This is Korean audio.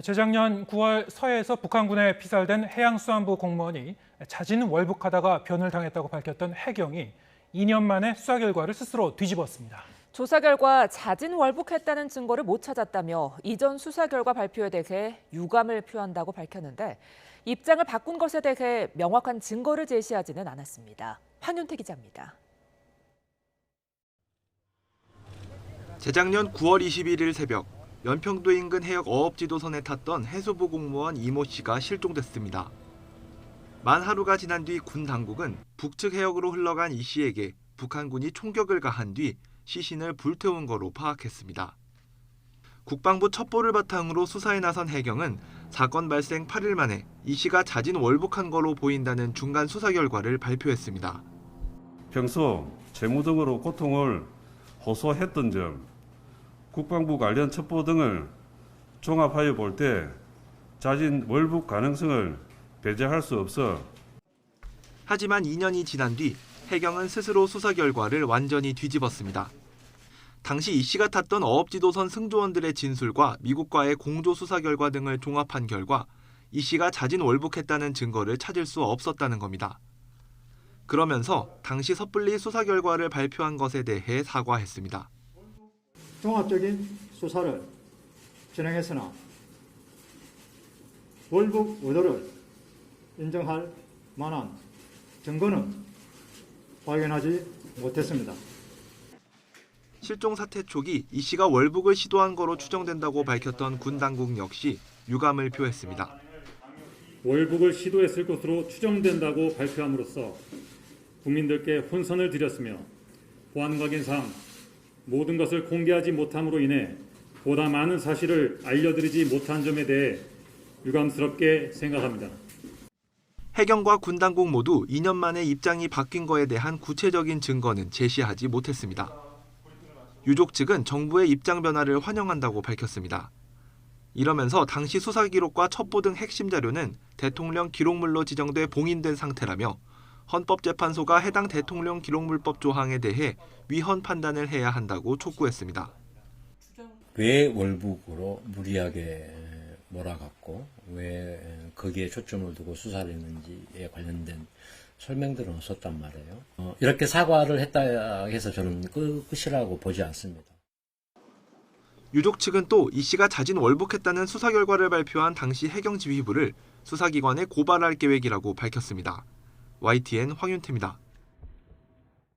재작년 9월 서해에서 북한군에 피살된 해양수산부 공무원이 자진 월북하다가 변을 당했다고 밝혔던 해경이 2년 만에 수사 결과를 스스로 뒤집었습니다. 조사 결과 자진 월북했다는 증거를 못 찾았다며 이전 수사 결과 발표에 대해 유감을 표한다고 밝혔는데 입장을 바꾼 것에 대해 명확한 증거를 제시하지는 않았습니다. 황윤태 기자입니다. 재작년 9월 21일 새벽 연평도 인근 해역 어업지도선에 탔던 해수부 공무원 이모 씨가 실종됐습니다. 만 하루가 지난 뒤 군 당국은 북측 해역으로 흘러간 이 씨에게 북한군이 총격을 가한 뒤 시신을 불태운 거로 파악했습니다. 국방부 첩보를 바탕으로 수사에 나선 해경은 사건 발생 8일 만에 이 씨가 자진 월북한 거로 보인다는 중간 수사 결과를 발표했습니다. 평소 재무 등으로 고통을 호소했던 점, 국방부 관련 첩보 등을 종합하여 볼 때 자진 월북 가능성을 배제할 수 없어. 하지만 2년이 지난 뒤 해경은 스스로 수사 결과를 완전히 뒤집었습니다. 당시 이 씨가 탔던 어업지도선 승조원들의 진술과 미국과의 공조 수사 결과 등을 종합한 결과 이 씨가 자진 월북했다는 증거를 찾을 수 없었다는 겁니다. 그러면서 당시 섣불리 수사 결과를 발표한 것에 대해 사과했습니다. 종합적인 수사를 진행했으나 월북 의도를 인정할 만한 증거는 발견하지 못했습니다. 실종 사태 초기 이 씨가 월북을 시도한 거로 추정된다고 밝혔던 군 당국 역시 유감을 표했습니다. 월북을 시도했을 것으로 추정된다고 발표함으로써 국민들께 혼선을 드렸으며 보안 관계상 모든 것을 공개하지 못함으로 인해 보다 많은 사실을 알려드리지 못한 점에 대해 유감스럽게 생각합니다. 해경과 군 당국 모두 2년 만에 입장이 바뀐 거에 대한 구체적인 증거는 제시하지 못했습니다. 유족 측은 정부의 입장 변화를 환영한다고 밝혔습니다. 이러면서 당시 수사 기록과 첩보 등 핵심 자료는 대통령 기록물로 지정돼 봉인된 상태라며 헌법재판소가 해당 대통령 기록물법 조항에 대해 위헌 판단을 해야 한다고 촉구했습니다. 왜 월북으로 무리하게 몰아갔고 왜 거기에 초점을 두고 수사를 했는지에 관련된 설명들은 없었단 말이에요. 이렇게 사과를 했다 해서 저는 끝이라고 보지 않습니다. 유족 측은 또 이 씨가 자진 월북했다는 수사 결과를 발표한 당시 해경지휘부를 수사기관에 고발할 계획이라고 밝혔습니다. YTN 황윤태입니다.